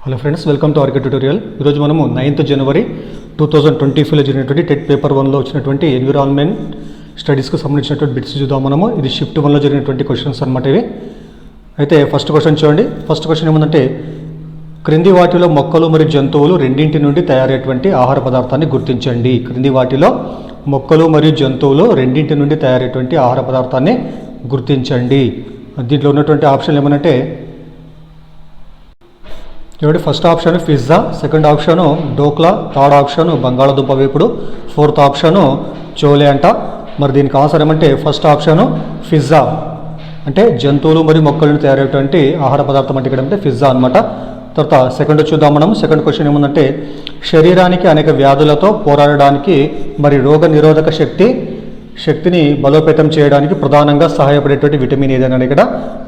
Hello friends, welcome to RK tutorial. ఈరోజు మనము 9th January 2025లో జరిగినటువంటి టెట్ పేపర్ 1లో వచ్చినటువంటి ఎన్విరాన్మెంట్ స్టడీస్కి సంబంధించినటువంటి బిట్స్ చూద్దాం. మనము ఇది షిఫ్ట్ 1లో జరిగినటువంటి క్వశ్చన్స్ అనమాట ఇవి. అయితే ఫస్ట్ క్వశ్చన్ చూడండి. ఫస్ట్ క్వశ్చన్ ఏముందంటే, క్రింది వాటిలో మొక్కలు మరియు జంతువులు రెండింటి నుండి తయారయ్యేటువంటి ఆహార పదార్థాన్ని గుర్తించండి. క్రింది వాటిలో మొక్కలు మరియు జంతువులు రెండింటి నుండి తయారయ్యేటువంటి ఆహార పదార్థాన్ని గుర్తించండి. దీంట్లో ఉన్నటువంటి ఆప్షన్లు ఏమనంటే, చూడండి, first option pizza, second option dhokla, third option బంగాళదుంప వేపుడు, ఫోర్త్ ఆప్షను చోలే అంట. మరి దీనికి ఆన్సర్ ఏమంటే ఫస్ట్ ఆప్షను పిజ్జా, అంటే జంతువులు మరియు మొక్కల నుండి తయారయ్యేటువంటి ఆహార పదార్థం అంటే ఇక్కడ అంటే పిజ్జా అనమాట. తర్వాత సెకండ్ చూద్దాం మనం. సెకండ్ క్వశ్చన్ ఏముందంటే, శరీరానికి అనేక వ్యాధులతో పోరాడడానికి మరి రోగ నిరోధక శక్తిని బలోపేతం చేయడానికి ప్రధానంగా సహాయపడేటువంటి విటమిన్ ఏదైనా ఇక్కడ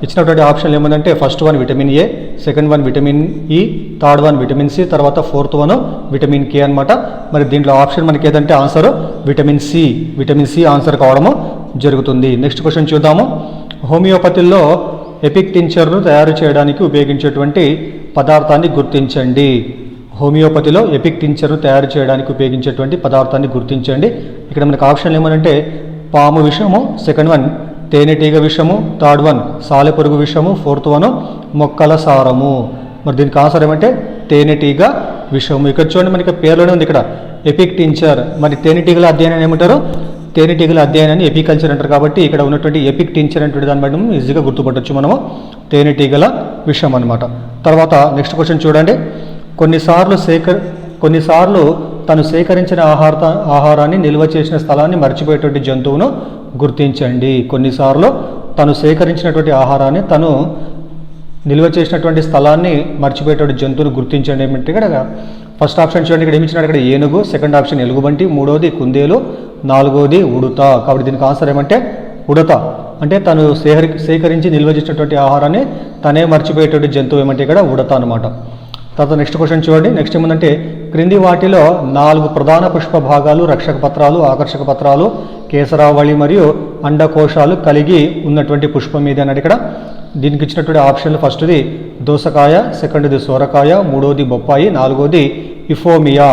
ఇచ్చినటువంటి ఆప్షన్లు ఏమందంటే, first one vitamin A, second one vitamin E, third one vitamin C, తర్వాత ఫోర్త్ వన్ విటమిన్ కే అనమాట. మరి దీంట్లో ఆప్షన్ మనకి ఏదంటే ఆన్సర్ విటమిన్ సి ఆన్సర్ కావడము జరుగుతుంది. నెక్స్ట్ క్వశ్చన్ చూద్దాము. హోమియోపతిలో ఎపిక్ టించర్ను తయారు చేయడానికి ఉపయోగించేటువంటి పదార్థాన్ని గుర్తించండి. హోమియోపతిలో ఎపిక్ టించర్ను తయారు చేయడానికి ఉపయోగించేటువంటి పదార్థాన్ని గుర్తించండి. ఇక్కడ మనకు ఆప్షన్లు ఏమనంటే, పాము విషము, సెకండ్ వన్ తేనెటీగ విషము, థర్డ్ వన్ సాలెపురుగు విషము, ఫోర్త్ వన్ మొక్కల సారము. మరి దీనికి ఆన్సర్ ఏమంటే తేనెటీగ విషము. ఇక్కడ చూడండి, మనకి పేర్లోనే ఉంది ఇక్కడ ఎపిక్ టించర్. మరి తేనెటీగల అధ్యయనాన్ని ఏమంటారు? తేనెటీగల అధ్యయనాన్ని ఎపికల్చర్ అంటారు. కాబట్టి ఇక్కడ ఉన్నటువంటి ఎపిక్ టించర్ అనేటువంటి దాన్ని బట్టి ఈజీగా గుర్తుపట్టవచ్చు మనము, తేనెటీగల విషం అనమాట. తర్వాత నెక్స్ట్ క్వశ్చన్ చూడండి. కొన్నిసార్లు తను సేకరించిన ఆహారాన్ని నిల్వ చేసిన స్థలాన్ని మర్చిపోయేటువంటి జంతువును గుర్తించండి. కొన్నిసార్లు తను సేకరించినటువంటి ఆహారాన్ని తను నిల్వ చేసినటువంటి స్థలాన్ని మర్చిపోయేటువంటి జంతువును గుర్తించండి. ఏమంటే ఇక్కడ ఫస్ట్ ఆప్షన్ చూడండి, ఇక్కడ ఏమిచ్చినాడు, ఇక్కడ ఏనుగు, సెకండ్ ఆప్షన్ ఎలుగుబంటి, మూడవది కుందేలు, నాలుగవది ఉడత. కాబట్టి దీనికి ఆన్సర్ ఏమంటే ఉడత, అంటే తను సేకరించి నిల్వ చేసినటువంటి ఆహారాన్ని తనే మర్చిపోయేటువంటి జంతువు ఏమంటే ఇక్కడ ఉడత అనమాట. తర్వాత నెక్స్ట్ క్వశ్చన్ చూడండి. నెక్స్ట్ ఏముందంటే, క్రింది వాటిలో 4 ప్రధాన పుష్ప భాగాలు రక్షక పత్రాలు, ఆకర్షక పత్రాలు, కేసరావళి మరియు అండకోశాలు కలిగి ఉన్నటువంటి పుష్పం ఏది అన్నట్టు ఇక్కడ దీనికి ఇచ్చినటువంటి ఆప్షన్లు ఫస్ట్ది దోసకాయ, సెకండ్ది సోరకాయ, మూడవది బొప్పాయి, నాలుగవది ఇఫోమియా.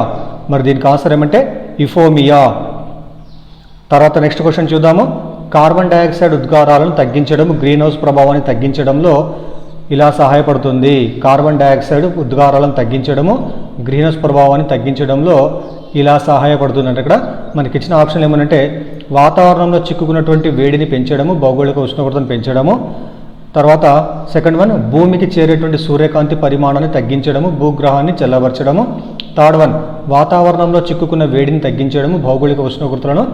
మరి దీనికి ఆన్సర్ ఏమంటే ఇఫోమియా. తర్వాత నెక్స్ట్ క్వశ్చన్ చూద్దాము. కార్బన్ డైఆక్సైడ్ ఉద్గారాలను తగ్గించడం గ్రీన్ హౌస్ ప్రభావాన్ని తగ్గించడంలో ఇలా సహాయపడుతుంది. కార్బన్ డైఆక్సైడ్ ఉద్గారాలను తగ్గించడము గ్రీన్ హౌస్ ప్రభావాన్ని తగ్గించడంలో ఇలా సహాయపడుతుంది. అంటే ఇక్కడ మనకి ఇచ్చిన ఆప్షన్ ఏమనంటే, వాతావరణంలో చిక్కుకున్నటువంటి వేడిని పెంచడము, భౌగోళిక ఉష్ణోగ్రతను పెంచడము, తర్వాత సెకండ్ వన్ భూమికి చేరేటువంటి సూర్యకాంతి పరిమాణాన్ని తగ్గించడము, భూగ్రహాన్ని చల్లబరచడము, థర్డ్ వన్ వాతావరణంలో చిక్కుకున్న వేడిని తగ్గించడము, భౌగోళిక ఉష్ణోగ్రతలను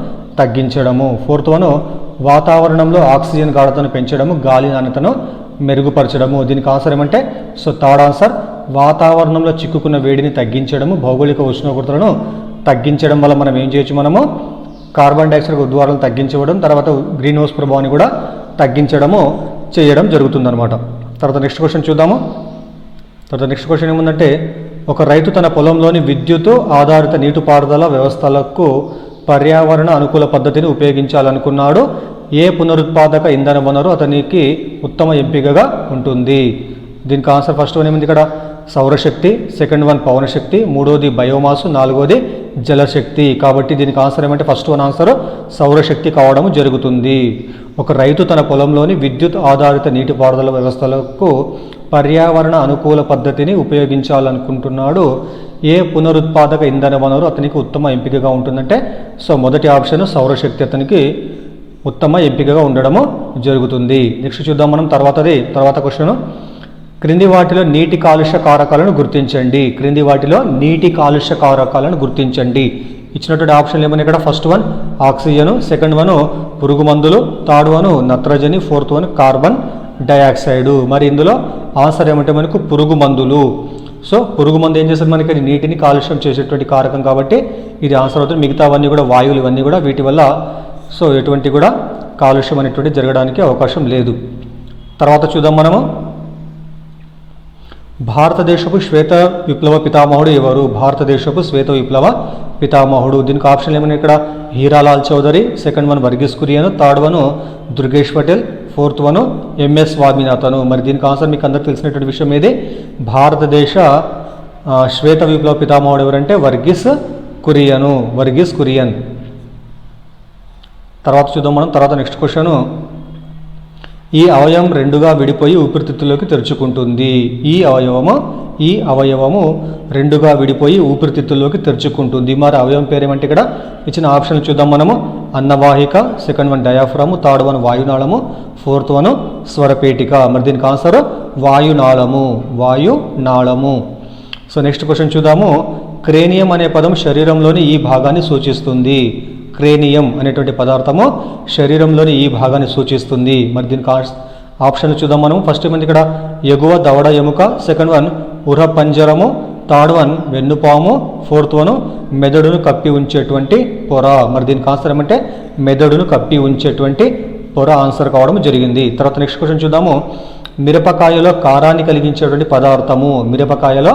తగ్గించడము, ఫోర్త్ వన్ వాతావరణంలో ఆక్సిజన్ గాఢతను పెంచడము, గాలి నాణ్యతను మెరుగుపరచడము. దీనికి ఆన్సర్ ఏమంటే థర్డ్ ఆన్సర్ వాతావరణంలో చిక్కుకున్న వేడిని తగ్గించడము, భౌగోళిక ఉష్ణోగ్రతలను తగ్గించడం వల్ల మనం ఏం చేయొచ్చు, మనము కార్బన్ డైఆక్సైడ్ ఉద్గారాలను తగ్గించడం, తర్వాత గ్రీన్ హౌస్ ప్రభావాన్ని కూడా తగ్గించడము చేయడం జరుగుతుందన్నమాట. తర్వాత నెక్స్ట్ క్వశ్చన్ చూద్దాము. తర్వాత నెక్స్ట్ క్వశ్చన్ ఏముందంటే, ఒక రైతు తన పొలంలోని విద్యుత్ ఆధారిత నీటిపారుదల వ్యవస్థలకు పర్యావరణ అనుకూల పద్ధతిని ఉపయోగించాలనుకున్నాడు. ఏ పునరుత్పాదక ఇంధన వనరు అతనికి ఉత్తమ ఎంపికగా ఉంటుంది? దీనికి ఆన్సర్ ఫస్ట్ వన్ ఏముంది ఇక్కడ సౌరశక్తి, సెకండ్ వన్ పవనశక్తి, మూడోది బయోమాసు, నాలుగోది జలశక్తి. కాబట్టి దీనికి ఆన్సర్ ఏమంటే ఫస్ట్ వన్ ఆన్సర్ సౌరశక్తి కావడం జరుగుతుంది. ఒక రైతు తన పొలంలోని విద్యుత్ ఆధారిత నీటిపారుదల వ్యవస్థలకు పర్యావరణ అనుకూల పద్ధతిని ఉపయోగించాలనుకుంటున్నాడు. ఏ పునరుత్పాదక ఇంధన వనరు అతనికి ఉత్తమ ఎంపికగా ఉంటుందంటే మొదటి ఆప్షన్ సౌరశక్తి అతనికి ఉత్తమ ఎంపికగా ఉండడము జరుగుతుంది. నెక్స్ట్ చూద్దాం మనం. తర్వాత క్వశ్చన్, క్రింది వాటిలో నీటి కాలుష్య కారకాలను గుర్తించండి. క్రింది వాటిలో నీటి కాలుష్య కారకాలను గుర్తించండి. ఇచ్చినటువంటి ఆప్షన్లు ఏమన్నా ఇక్కడ first one oxygen, second one పురుగు మందులు, థర్డ్ వన్ నత్రజని, ఫోర్త్ వన్ కార్బన్ డైఆక్సైడ్. మరి ఇందులో ఆన్సర్ ఏమంటే మనకు పురుగు మందులు. పురుగు మందు ఏం చేస్తుంది, మనకి నీటిని కాలుష్యం చేసేటువంటి కారకం, కాబట్టి ఇది ఆన్సర్ అవుతుంది. మిగతావన్నీ కూడా వాయువులు, ఇవన్నీ కూడా వీటి వల్ల ఎటువంటి కూడా కాలుష్యం అనేటువంటి జరగడానికి అవకాశం లేదు. తర్వాత చూద్దాం మనము. భారతదేశపు శ్వేత విప్లవ పితామహుడు ఎవరు? భారతదేశపు శ్వేత విప్లవ పితామహుడు. దీనికి ఆప్షన్ ఏమైనా ఇక్కడ Hiralal Chaudhary, second one Varghese Kurien, third one Durgesh Patel, fourth one MS Swaminathan. మరి దీనికి ఆన్సర్ మీకు అందరికి తెలిసినటువంటి విషయం ఏది, భారతదేశ శ్వేత విప్లవ పితామహుడు ఎవరంటే వర్గీస్ కురియన్. తర్వాత చూద్దాం మనం. తర్వాత నెక్స్ట్ క్వశ్చన్, ఈ అవయవం రెండుగా విడిపోయి ఊపిరితిత్తుల్లోకి తెరుచుకుంటుంది. ఈ అవయవము రెండుగా విడిపోయి ఊపిరితిత్తుల్లోకి తెరుచుకుంటుంది. మరి అవయవం పేరేమంటే ఇక్కడ ఇచ్చిన ఆప్షన్లు చూద్దాం మనము. అన్నవాహిక, second one diaphragm, third one వాయునాళము, ఫోర్త్ వన్ స్వరపేటిక. మరి దీనికి ఆన్సర్ వాయునాళము. సో నెక్స్ట్ క్వశ్చన్ చూద్దాము. క్రేనియం అనే పదం శరీరంలోని ఈ భాగాన్ని సూచిస్తుంది. క్రేనియం అనేటువంటి పదార్థము శరీరంలోని ఈ భాగాన్ని సూచిస్తుంది. మరి దీనికి ఆప్షన్లు చూద్దాం మనం. ఫస్ట్ ఏమంది ఇక్కడ ఎగువ దవడ ఎముక, సెకండ్ వన్ ఉర పంజరము, థర్డ్ వన్ వెన్నుపాము, ఫోర్త్ వన్ మెదడును కప్పి ఉంచేటువంటి పొర. మరి దీనికి ఆన్సర్ ఏమంటే మెదడును కప్పి ఉంచేటువంటి పొర ఆన్సర్ కావడం జరిగింది. తర్వాత నెక్స్ట్ క్వశ్చన్ చూద్దాము. మిరపకాయలో కారాన్ని కలిగించేటువంటి పదార్థము. మిరపకాయలో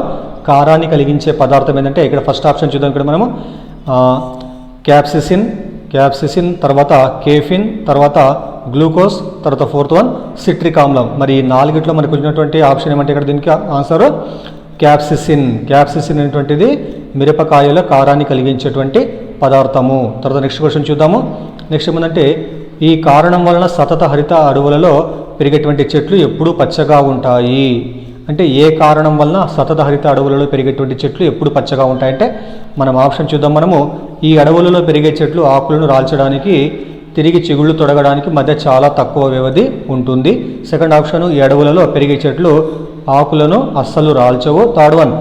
కారాన్ని కలిగించే పదార్థం ఏంటంటే ఇక్కడ ఫస్ట్ ఆప్షన్ చూద్దాం. ఇక్కడ మనము క్యాప్సిసిన్, తర్వాత కేఫిన్, తర్వాత గ్లూకోజ్, తర్వాత ఫోర్త్ వన్ సిట్రిక్ ఆమ్లం. మరి ఈ నాలుగిట్లో మనకు వచ్చినటువంటి ఆప్షన్ ఏమంటే ఇక్కడ దీనికి ఆన్సర్ క్యాప్సిసిన్ అనేటువంటిది మిరపకాయలో కారాన్ని కలిగించేటువంటి పదార్థము. తర్వాత నెక్స్ట్ క్వశ్చన్ చూద్దాము. నెక్స్ట్ ఏమంటే ఈ కారణం వలన సతత హరిత అడవులలో పెరిగేటువంటి చెట్లు ఎప్పుడూ పచ్చగా ఉంటాయి. అంటే ఏ కారణం వలన సతత హరిత అడవులలో పెరిగేటువంటి చెట్లు ఎప్పుడు పచ్చగా ఉంటాయంటే మనం ఆప్షన్ చూద్దాం మనము. ఈ అడవులలో పెరిగే చెట్లు ఆకులను రాల్చడానికి, తిరిగి చిగుళ్ళు తొడగడానికి మధ్య చాలా తక్కువ వ్యవధి ఉంటుంది. సెకండ్ ఆప్షన్, ఈ అడవులలో పెరిగే చెట్లు ఆకులను అస్సలు రాల్చవు. థర్డ్ వన్,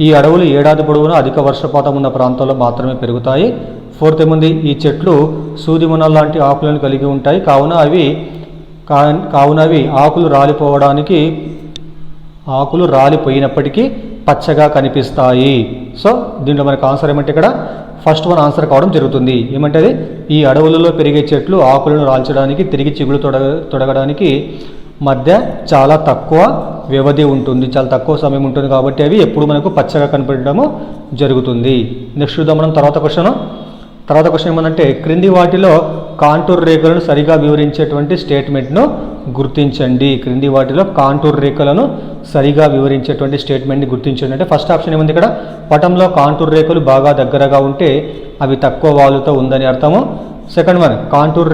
ఈ అడవులు ఏడాది పొడవునా అధిక వర్షపాతం ఉన్న ప్రాంతాల్లో మాత్రమే పెరుగుతాయి. ఫోర్త్ ఏముంది, ఈ చెట్లు సూదిమొన లాంటి ఆకులను కలిగి ఉంటాయి, కావున అవి ఆకులు రాలిపోయినప్పటికీ పచ్చగా కనిపిస్తాయి. సో దీంట్లో మనకు ఆన్సర్ ఏమంటే ఇక్కడ ఫస్ట్ వన్ ఆన్సర్ కావడం జరుగుతుంది. ఏమంటే ఈ అడవులలో పెరిగే చెట్లు ఆకులను రాల్చడానికి, తిరిగి చిగుళ్ళు తొడగడానికి మధ్య చాలా తక్కువ వ్యవధి ఉంటుంది, చాలా తక్కువ సమయం ఉంటుంది, కాబట్టి అవి ఎప్పుడు మనకు పచ్చగా కనిపించడము జరుగుతుంది. నెక్స్ట్ చూద్దాం మనం తర్వాత క్వశ్చన్ ఏమంటే క్రింది వాటిలో కాంటూర్ రేఖలను సరిగా వివరించేటువంటి స్టేట్మెంట్ను గుర్తించండి. క్రింది వాటిలో కాంటూర్ రేఖలను సరిగా వివరించేటువంటి స్టేట్మెంట్ని గుర్తించండి అంటే ఫస్ట్ ఆప్షన్ ఏముంది ఇక్కడ, పటంలో కాంటూర్ రేఖలు బాగా దగ్గరగా ఉంటే అవి తక్కువ వాలుతో ఉందని అర్థము. సెకండ్ వన్, కాంటూర్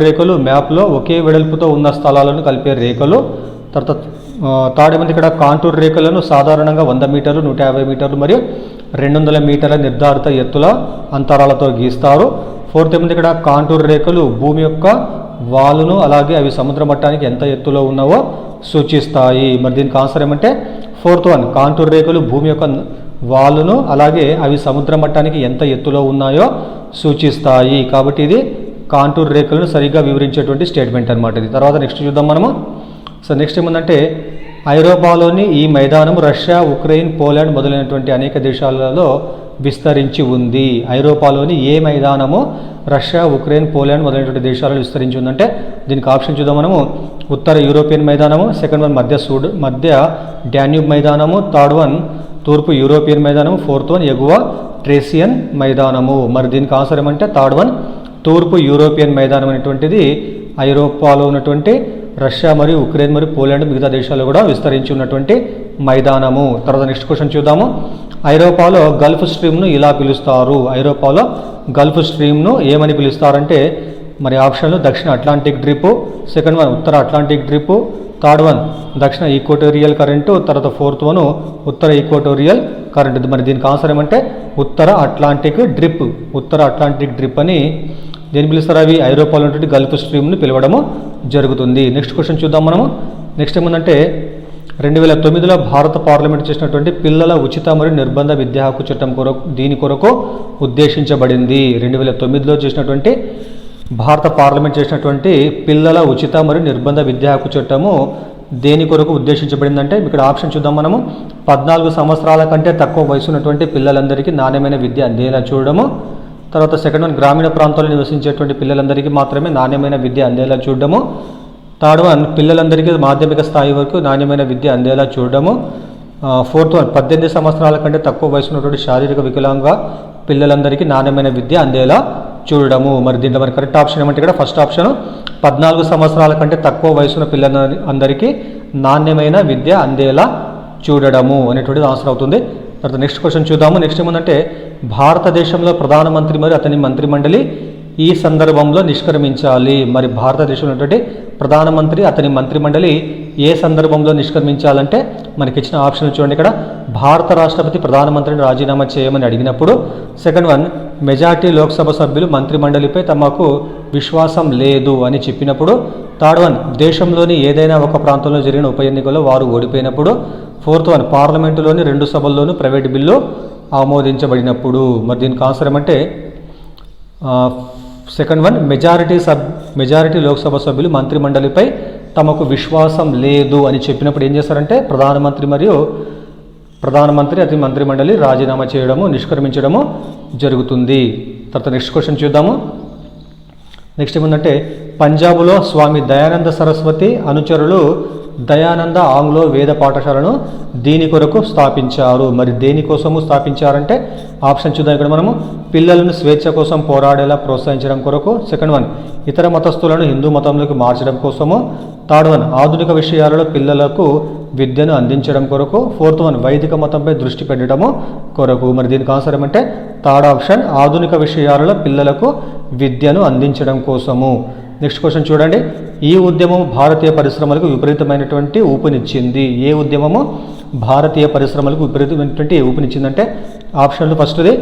రేఖలు మ్యాప్లో ఒకే వెడల్పుతో ఉన్న స్థలాలను కలిపే రేఖలు. తర్వాత థర్డ్ ఏముంది ఇక్కడ, కాంటూర్ రేఖలను సాధారణంగా 100 మీటర్లు, 150 మీటర్లు మరియు 200 మీటర్ల నిర్ధారిత ఎత్తుల అంతరాలతో గీస్తారు. ఫోర్త్ ఏముంది ఇక్కడ, కాంటూర్ రేఖలు భూమి యొక్క వాలును అలాగే అవి సముద్ర మట్టానికి ఎంత ఎత్తులో ఉన్నావో సూచిస్తాయి. మరి దీనికి ఆన్సర్ ఏమంటే ఫోర్త్ వన్, కాంటూర్ రేఖలు భూమి యొక్క వాలును అలాగే అవి సముద్ర మట్టానికి ఎంత ఎత్తులో ఉన్నాయో సూచిస్తాయి. కాబట్టి ఇది కాంటూర్ రేఖలను సరిగ్గా వివరించేటువంటి స్టేట్మెంట్ అనమాట ఇది. తర్వాత నెక్స్ట్ చూద్దాం మనము. సో నెక్స్ట్ ఏముందంటే ఐరోపాలోని ఈ మైదానం రష్యా, ఉక్రెయిన్, పోలాండ్ మొదలైనటువంటి అనేక దేశాలలో విస్తరించి ఉంది. ఐరోపాలోని ఏ మైదానము రష్యా, ఉక్రెయిన్, పోలాండ్ మొదలైనటువంటి దేశాలలో విస్తరించి ఉందంటే దీనికి ఆప్షన్ చూద్దాం మనము. ఉత్తర యూరోపియన్ మైదానము, సెకండ్ వన్ మధ్య డాన్యూబ్ మైదానము, థర్డ్ వన్ తూర్పు యూరోపియన్ మైదానము, ఫోర్త్ వన్ ఎగువ ట్రేసియన్ మైదానము. మరి దీనికి ఆన్సర్ ఏమంటే థర్డ్ వన్ తూర్పు యూరోపియన్ మైదానం అనేటువంటిది ఐరోపాలో ఉన్నటువంటి రష్యా మరియు ఉక్రెయిన్ మరియు పోలాండ్ మిగతా దేశాల్లో కూడా విస్తరించి ఉన్నటువంటి మైదానము. తర్వాత నెక్స్ట్ క్వశ్చన్ చూద్దాము. ఐరోపాలో గల్ఫ్ స్ట్రీమ్ను ఇలా పిలుస్తారు. ఐరోపాలో గల్ఫ్ స్ట్రీమ్ను ఏమని పిలుస్తారంటే మరి ఆప్షన్లు దక్షిణ అట్లాంటిక్ డ్రిప్, సెకండ్ వన్ ఉత్తర అట్లాంటిక్ డ్రిప్, థర్డ్ వన్ దక్షిణ ఈక్వటోరియల్ కరెంటు, తర్వాత ఫోర్త్ వన్ ఉత్తర ఈక్వటోరియల్ కరెంటు. మరి దీనికి ఆన్సర్ ఏమంటే ఉత్తర అట్లాంటిక్ డ్రిప్ అని దేని పిలుస్తారు, అవి ఐరోపాలో ఉన్నటువంటి గల్ఫ్ స్ట్రీమ్ను పిలవడము జరుగుతుంది. నెక్స్ట్ క్వశ్చన్ చూద్దాం మనము. నెక్స్ట్ ఏముందంటే 2009లో భారత పార్లమెంట్ చేసినటువంటి పిల్లల ఉచిత మరియు నిర్బంధ విద్యా హక్కు చట్టం దీని కొరకు ఉద్దేశించబడింది. 2009లో చేసినటువంటి భారత పార్లమెంట్ చేసినటువంటి పిల్లల ఉచిత మరియు నిర్బంధ విద్యా హక్కు చట్టము దేని కొరకు ఉద్దేశించబడిందంటే ఇక్కడ ఆప్షన్ చూద్దాం మనము. 14 సంవత్సరాల కంటే తక్కువ వయసు ఉన్నటువంటి పిల్లలందరికీ నాణ్యమైన విద్య అందేలా చూడడము. తర్వాత సెకండ్ వన్ గ్రామీణ ప్రాంతాల్లో నివసించేటువంటి పిల్లలందరికీ మాత్రమే నాణ్యమైన విద్య అందేలా చూడడము. థర్డ్ వన్ పిల్లలందరికీ మాధ్యమిక స్థాయి వరకు నాణ్యమైన విద్య అందేలా చూడడము. ఫోర్త్ వన్ 18 సంవత్సరాల కంటే తక్కువ వయసు ఉన్నటువంటి శారీరక వికలాంగ పిల్లలందరికీ నాణ్యమైన విద్య అందేలా చూడడము. మరి దీంట్లో మరి కరెక్ట్ ఆప్షన్ ఏమంటే ఇక్కడ ఫస్ట్ ఆప్షన్ 14 సంవత్సరాల కంటే తక్కువ వయసున్న పిల్లలందరికీ నాణ్యమైన విద్య అందేలా చూడడము అనేటువంటిది ఆన్సర్ అవుతుంది. తర్వాత నెక్స్ట్ క్వశ్చన్ చూద్దాము. నెక్స్ట్ ఏముందంటే భారతదేశంలో ప్రధానమంత్రి మరియు అతని మంత్రిమండలి ఈ సందర్భంలో నిష్క్రమించాలి. మరి భారతదేశంలో ఉన్నటువంటి ప్రధానమంత్రి అతని మంత్రిమండలి ఏ సందర్భంలో నిష్క్రమించాలంటే మనకి ఇచ్చిన ఆప్షన్ చూడండి. ఇక్కడ భారత రాష్ట్రపతి ప్రధానమంత్రిని రాజీనామా చేయమని అడిగినప్పుడు, సెకండ్ వన్ మెజార్టీ లోక్సభ సభ్యులు మంత్రిమండలిపై తమకు విశ్వాసం లేదు అని చెప్పినప్పుడు, థర్డ్ వన్ దేశంలోని ఏదైనా ఒక ప్రాంతంలో జరిగిన ఉప ఎన్నికల్లో వారు ఓడిపోయినప్పుడు, ఫోర్త్ వన్ పార్లమెంటులోని 2 సభల్లోనూ ప్రైవేట్ బిల్లు ఆమోదించబడినప్పుడు. మరి దీనికి ఆన్సర్ ఏమంటే సెకండ్ వన్ మెజారిటీ లోక్సభ సభ్యులు మంత్రిమండలిపై తమకు విశ్వాసం లేదు అని చెప్పినప్పుడు ఏం చేస్తారంటే ప్రధానమంత్రి అతి మంత్రిమండలి రాజీనామా చేయడము నిష్క్రమించడము జరుగుతుంది. తర్వాత నెక్స్ట్ క్వశ్చన్ చూద్దాము. నెక్స్ట్ ఏముందంటే పంజాబ్లో స్వామి దయానంద సరస్వతి అనుచరులు దయానంద ఆంగ్లో వేద పాఠశాలను దీని కొరకు స్థాపించారు. మరి దేనికోసము స్థాపించారంటే ఆప్షన్ చూద్దాం. ఇక్కడ మనము పిల్లలను స్వేచ్ఛ కోసం పోరాడేలా ప్రోత్సహించడం కొరకు, సెకండ్ వన్ ఇతర మతస్థులను హిందూ మతంలోకి మార్చడం కోసము, థర్డ్ వన్ ఆధునిక విషయాలలో పిల్లలకు విద్యను అందించడం కొరకు, ఫోర్త్ వన్ వైదిక మతంపై దృష్టి పెట్టడము కొరకు. మరి దీనికి ఆన్సర్ ఏమంటే థర్డ్ ఆప్షన్ ఆధునిక విషయాలలో పిల్లలకు విద్యను అందించడం కోసము. నెక్స్ట్ క్వశ్చన్ చూడండి. ఈ ఉద్యమం భారతీయ పరిశ్రమలకు విపరీతమైనటువంటి ఊపునిచ్చింది. ఏ ఉద్యమము భారతీయ పరిశ్రమలకు విపరీతమైనటువంటి ఊపునిచ్చిందంటే ఆప్షన్లు ఫస్ట్ది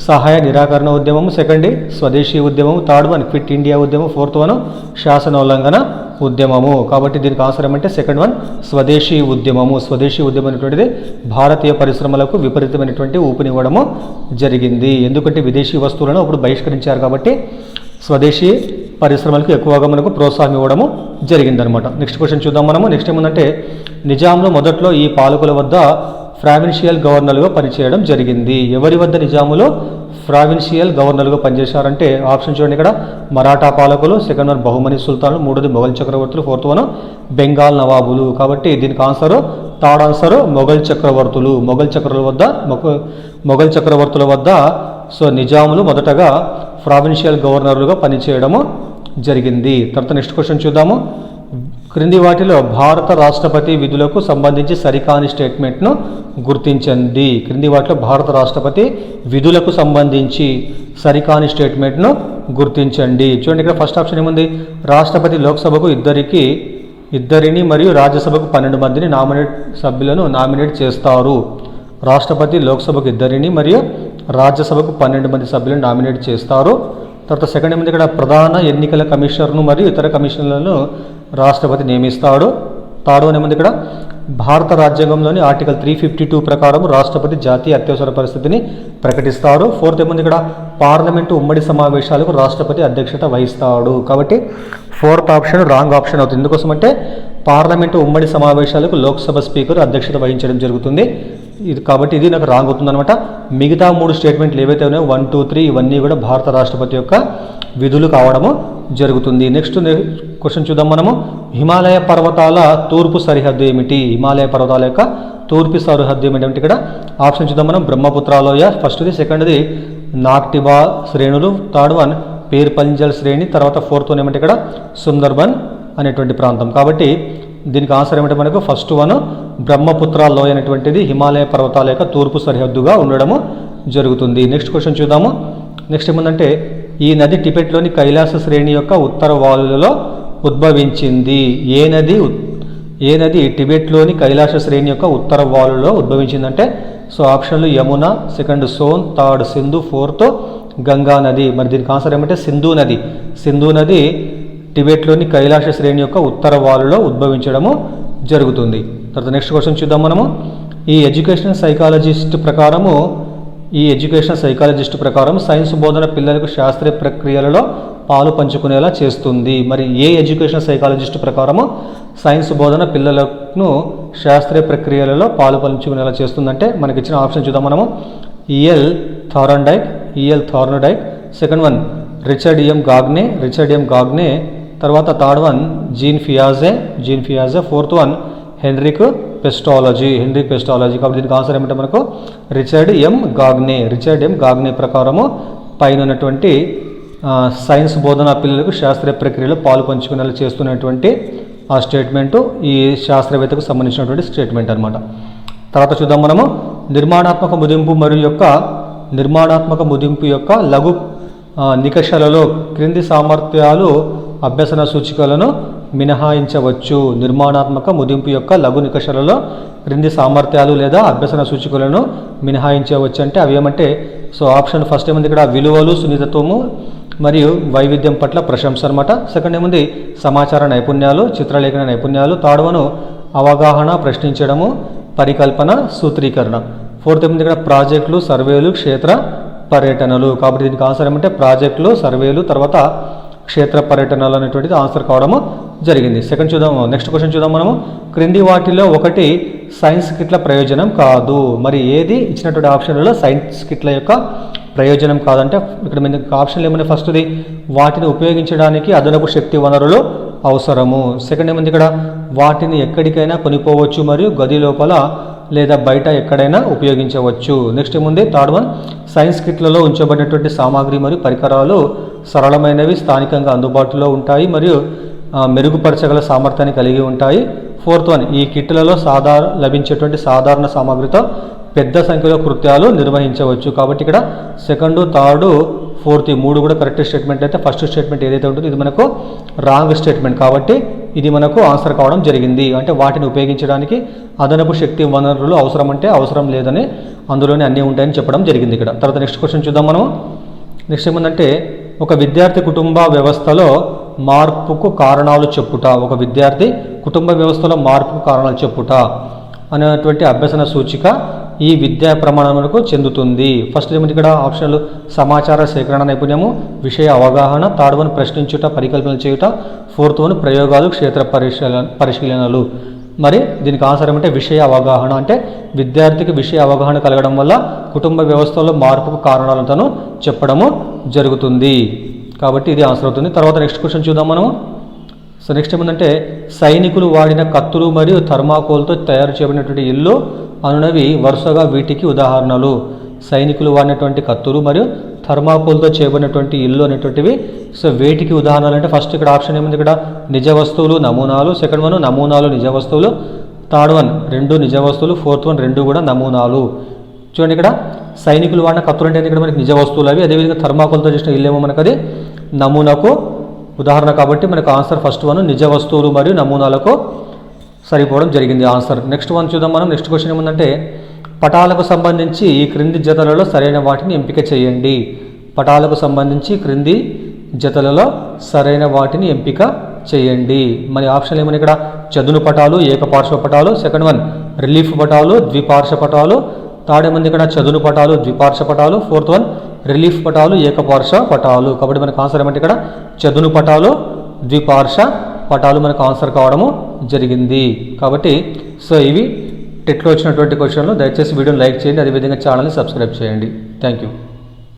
సహాయ నిరాకరణ ఉద్యమము, సెకండ్ స్వదేశీ ఉద్యమము, థర్డ్ వన్ క్విట్ ఇండియా ఉద్యమం, ఫోర్త్ వన్ శాసనోల్లంఘన ఉద్యమము. కాబట్టి దీనికి ఆన్సర్ ఏమంటే సెకండ్ వన్ స్వదేశీ ఉద్యమము. స్వదేశీ ఉద్యమం అనేటువంటిది భారతీయ పరిశ్రమలకు విపరీతమైనటువంటి ఊపునివ్వడము జరిగింది. ఎందుకంటే విదేశీ వస్తువులను అప్పుడు బహిష్కరించారు కాబట్టి స్వదేశీ పరిశ్రమలకు ఎక్కువగా మనకు ప్రోత్సాహం ఇవ్వడము జరిగిందనమాట. నెక్స్ట్ క్వశ్చన్ చూద్దాం మనము. నెక్స్ట్ ఏముందంటే నిజాంలు మొదట్లో ఈ పాలకుల వద్ద ప్రావిన్షియల్ గవర్నర్లుగా పనిచేయడం జరిగింది. ఎవరి వద్ద నిజాములు ప్రావిన్షియల్ గవర్నర్లుగా పనిచేశారంటే ఆప్షన్ చూడండి. ఇక్కడ మరాఠా పాలకులు, సెకండ్ వన్ బహుమని సుల్తానులు, మూడోది మొఘల్ చక్రవర్తులు, ఫోర్త్ వన్ బెంగాల్ నవాబులు. కాబట్టి దీనికి ఆన్సరు థర్డ్ ఆన్సరు మొఘల్ చక్రవర్తులు. మొఘల్ చక్రవర్తుల వద్ద సో నిజాములు మొదటగా ప్రావిన్షియల్ గవర్నర్లుగా పనిచేయడము జరిగింది. తర్వాత నెక్స్ట్ క్వశ్చన్ చూద్దాము. క్రింది వాటిలో భారత రాష్ట్రపతి విధులకు సంబంధించి సరికాని స్టేట్మెంట్ను గుర్తించండి. క్రింది వాటిలో భారత రాష్ట్రపతి విధులకు సంబంధించి సరికాని స్టేట్మెంట్ను గుర్తించండి. చూడండి, ఇక్కడ ఫస్ట్ ఆప్షన్ ఏముంది? రాష్ట్రపతి లోక్సభకు ఇద్దరిని మరియు రాజ్యసభకు 12 మందిని సభ్యులను నామినేట్ చేస్తారు. రాష్ట్రపతి లోక్సభకు 2 మరియు రాజ్యసభకు 12 మంది సభ్యులను నామినేట్ చేస్తారు. తర్వాత సెకండ్ ఏముంది? ఇక్కడ ప్రధాన ఎన్నికల కమిషనర్ను మరియు ఇతర కమిషనర్లను రాష్ట్రపతి నియమిస్తాడు. థర్డ్ వన్ ఏముంది? ఇక్కడ భారత రాజ్యాంగంలోని ఆర్టికల్ 352 ప్రకారం రాష్ట్రపతి జాతీయ అత్యవసర పరిస్థితిని ప్రకటిస్తారు. ఫోర్త్ ఏముంది? ఇక్కడ పార్లమెంటు ఉమ్మడి సమావేశాలకు రాష్ట్రపతి అధ్యక్షత వహిస్తాడు. కాబట్టి ఫోర్త్ ఆప్షన్ రాంగ్ ఆప్షన్ అవుతుంది. ఎందుకోసం అంటే పార్లమెంటు ఉమ్మడి సమావేశాలకు లోక్సభ స్పీకర్ అధ్యక్షత వహించడం జరుగుతుంది. కాబట్టి ఇది నాకు రాంగ్ అవుతుంది అనమాట. మిగతా 3 స్టేట్మెంట్లు ఏవైతే ఉన్నాయో 1, 2, 3 ఇవన్నీ కూడా భారత రాష్ట్రపతి యొక్క విధులు కావడము జరుగుతుంది. నెక్స్ట్ క్వశ్చన్ చూద్దాం మనము. హిమాలయ పర్వతాల తూర్పు సరిహద్దు ఏమిటి? హిమాలయ పర్వతాల యొక్క తూర్పు సరిహద్దు ఏమిటి? ఇక్కడ ఆప్షన్ చూద్దాం మనం. బ్రహ్మపుత్రాలోయ ఫస్ట్ది, సెకండ్ది నాక్టిబా శ్రేణులు, థర్డ్ వన్ పేర్ పంజల్ శ్రేణి, తర్వాత ఫోర్త్ వన్ ఏమంటే ఇక్కడ సుందర్బన్ అనేటువంటి ప్రాంతం. కాబట్టి దీనికి ఆన్సర్ ఏమంటే మనకు ఫస్ట్ వన్ బ్రహ్మపుత్ర లోయ అనేటువంటిది హిమాలయ పర్వతాల యొక్క తూర్పు సరిహద్దుగా ఉండడము జరుగుతుంది. నెక్స్ట్ క్వశ్చన్ చూద్దాము. నెక్స్ట్ ఏముందంటే ఈ నది టిబెట్లోని కైలాస శ్రేణి యొక్క ఉత్తర వాలులలో ఉద్భవించింది. ఏ నది టిబెట్లోని కైలాస శ్రేణి యొక్క ఉత్తర వాలులో ఉద్భవించిందంటే సో ఆప్షన్లు యమున, సెకండ్ సోన్, థర్డ్ సింధు, ఫోర్త్ గంగా నది. మరి దీనికి ఆన్సర్ ఏమంటే సింధు నది టిబెట్లోని కైలాస శ్రేణి యొక్క ఉత్తర వాలులో ఉద్భవించడము జరుగుతుంది. తర్వాత నెక్స్ట్ క్వశ్చన్ చూద్దాం మనము. ఈ ఎడ్యుకేషన్ సైకాలజిస్ట్ ప్రకారం సైన్స్ బోధన పిల్లలకు శాస్త్రీయ ప్రక్రియలలో పాలు పంచుకునేలా చేస్తుంది. మరి ఏ ఎడ్యుకేషన్ సైకాలజిస్ట్ ప్రకారము సైన్స్ బోధన పిల్లలకు శాస్త్రీయ ప్రక్రియలలో పాలు పంచుకునేలా చేస్తుందంటే మనకి ఇచ్చిన ఆప్షన్ చూద్దాం మనము. E L Thorndike, second one Richard M Gagne, తర్వాత థర్డ్ వన్ జీన్ ఫియాజే, ఫోర్త్ వన్ హెన్రిక్ పెస్టాలజీ. కాబట్టి దీనికి ఆన్సర్ ఏమంటే మనకు రిచర్డ్ ఎం గాగ్నే ప్రకారము పైన ఉన్నటువంటి సైన్స్ బోధన పిల్లలకు శాస్త్రీయ ప్రక్రియలో పాలు పంచుకునేలా చేస్తున్నటువంటి ఆ స్టేట్మెంటు ఈ శాస్త్రవేత్తకు సంబంధించినటువంటి స్టేట్మెంట్ అనమాట. తర్వాత చూద్దాం మనము నిర్మాణాత్మక ముదింపు యొక్క లఘు నికషాలలో క్రింది సామర్థ్యాలు అభ్యసన సూచికలను మినహాయించవచ్చు. నిర్మాణాత్మక ముదింపు యొక్క లఘు నికషాలలో క్రింది సామర్థ్యాలు లేదా అభ్యసన సూచికలను మినహాయించవచ్చు అంటే అవి ఏమంటే ఆప్షన్ ఫస్ట్ ఏముంది ఇక్కడ విలువలు, సున్నితత్వము మరియు వైవిధ్యం పట్ల ప్రశంస అనమాట. సెకండ్ ఏముంది సమాచార నైపుణ్యాలు, చిత్రలేఖన నైపుణ్యాలు. థర్డ్ వన్ అవగాహన, ప్రశ్నించడము, పరికల్పన, సూత్రీకరణ. ఫోర్త్ ఏముంది ఇక్కడ ప్రాజెక్టులు, సర్వేలు, క్షేత్ర పర్యటనలు. కాబట్టి దీనికి ఆన్సర్ ఏమంటే ప్రాజెక్టులు, సర్వేలు, తర్వాత క్షేత్ర పర్యటనలు అనేటువంటిది ఆన్సర్ కావడము జరిగింది. సెకండ్ చూద్దాము. నెక్స్ట్ క్వశ్చన్ చూద్దాం మనము. క్రింది వాటిలో ఒకటి సైన్స్ కిట్ల ప్రయోజనం కాదు. మరి ఏది ఇచ్చినటువంటి ఆప్షన్లలో సైన్స్ కిట్ల యొక్క ప్రయోజనం కాదంటే ఇక్కడ మీద ఆప్షన్లు ఏమైనా ఫస్ట్ది వాటిని ఉపయోగించడానికి అదనపు శక్తి వనరులు అవసరము. సెకండ్ ఏముంది ఇక్కడ వాటిని ఎక్కడికైనా కొనిపోవచ్చు మరియు గది లోపల లేదా బయట ఎక్కడైనా ఉపయోగించవచ్చు. నెక్స్ట్ ఏముంది థర్డ్ వన్ సైన్స్ కిట్లలో ఉంచబడినటువంటి సామాగ్రి మరియు పరికరాలు సరళమైనవి, స్థానికంగా అందుబాటులో ఉంటాయి మరియు మెరుగుపరచగల సామర్థ్యాన్ని కలిగి ఉంటాయి. ఫోర్త్ వన్ ఈ కిట్లలో లభించేటువంటి సాధారణ సామాగ్రితో పెద్ద సంఖ్యలో కృత్యాలు నిర్వహించవచ్చు. కాబట్టి ఇక్కడ సెకండ్, థర్డ్, ఫోర్త్ ఈ మూడు కూడా కరెక్ట్ స్టేట్మెంట్ అయితే ఫస్ట్ స్టేట్మెంట్ ఏదైతే ఉంటుందో ఇది మనకు రాంగ్ స్టేట్మెంట్. కాబట్టి ఇది మనకు ఆన్సర్ కావడం జరిగింది. అంటే వాటిని ఉపయోగించడానికి అదనపు శక్తి వనరులు అవసరం అంటే అవసరం లేదని అందులోనే అన్నీ ఉంటాయని చెప్పడం జరిగింది ఇక్కడ. తర్వాత నెక్స్ట్ క్వశ్చన్ చూద్దాం మనము. నెక్స్ట్ ఏముందంటే ఒక విద్యార్థి కుటుంబ వ్యవస్థలో మార్పుకు కారణాలు చెప్పుట. ఒక విద్యార్థి కుటుంబ వ్యవస్థలో మార్పుకు కారణాలు చెప్పుట అనేటువంటి అభ్యసన సూచిక ఈ విద్యా ప్రమాణములకు చెందుతుంది. ఫస్ట్ ఏమిటి ఇక్కడ ఆప్షన్లు సమాచార సేకరణ నైపుణ్యము, విషయ అవగాహన, థర్డ్ వన్ ప్రశ్నించుట, పరికల్పనలు చేయుట, ఫోర్త్ వన్ ప్రయోగాలు, క్షేత్ర పరిశీలనలు. మరి దీనికి ఆన్సర్ ఏమంటే విషయ అవగాహన. అంటే విద్యార్థికి విషయ అవగాహన కలగడం వల్ల కుటుంబ వ్యవస్థలో మార్పుకు కారణాలను చెప్పడము జరుగుతుంది. కాబట్టి ఇది ఆన్సర్ అవుతుంది. తర్వాత నెక్స్ట్ క్వశ్చన్ చూద్దాం మనము. నెక్స్ట్ ఏమంటే సైనికులు వాడిన కత్తులు మరియు థర్మాకోల్తో తయారు చేయబడినటువంటి ఇల్లు అనునవి వరుసగా వీటికి ఉదాహరణలు. సైనికులు వాడినటువంటి కత్తులు మరియు థర్మాకోల్తో చేయబడినటువంటి ఇల్లు అనేటువంటివి వేటికి ఉదాహరణలు అంటే ఫస్ట్ ఇక్కడ ఆప్షన్ ఏముంది ఇక్కడ నిజ వస్తువులు, నమూనాలు. సెకండ్ వన్ నమూనాలు, నిజ వస్తువులు. థర్డ్ వన్ రెండు నిజ వస్తువులు. ఫోర్త్ వన్ రెండు కూడా నమూనాలు. చూడండి ఇక్కడ సైనికులు వాడిన కత్తులు అంటే ఇక్కడ మనకి నిజ వస్తువులు అవి, అదేవిధంగా థర్మాకోల్తో చేసిన ఇల్లేమో మనకు అది నమూనాకు ఉదాహరణ. కాబట్టి మనకు ఆన్సర్ ఫస్ట్ వన్ నిజ వస్తువులు మరియు నమూనాలకు సరిపోవడం జరిగింది ఆన్సర్. నెక్స్ట్ వన్ చూద్దాం మనం. నెక్స్ట్ క్వశ్చన్ ఏముందంటే పటాలకు సంబంధించి ఈ క్రింది జతలలో సరైన వాటిని ఎంపిక చేయండి. పటాలకు సంబంధించి క్రింది జతలలో సరైన వాటిని ఎంపిక చేయండి. మరి ఆప్షన్ ఏమని ఇక్కడ చదును పటాలు, ఏకపార్శ్వ పటాలు. సెకండ్ వన్ రిలీఫ్ పటాలు, ద్విపార్శ్వ పటాలు. థర్డ్ ఏముంది ఇక్కడ చదును పటాలు, ద్విపార్శ్వ పటాలు. ఫోర్త్ వన్ రిలీఫ్ పటాలు, ఏకపార్శ్వ పటాలు. కాబట్టి మనకు ఆన్సర్ ఏమంటే ఇక్కడ చదును పటాలు, ద్విపార్శ్వ పటాలు మనకు ఆన్సర్ కావడము జరిగింది. కాబట్టి ఇవి టెట్లో వచ్చినటువంటి క్వశ్చన్లు. దయచేసి వీడియోని లైక్ చేయండి, అదేవిధంగా ఛానల్ని సబ్స్క్రైబ్ చేయండి. Thank you.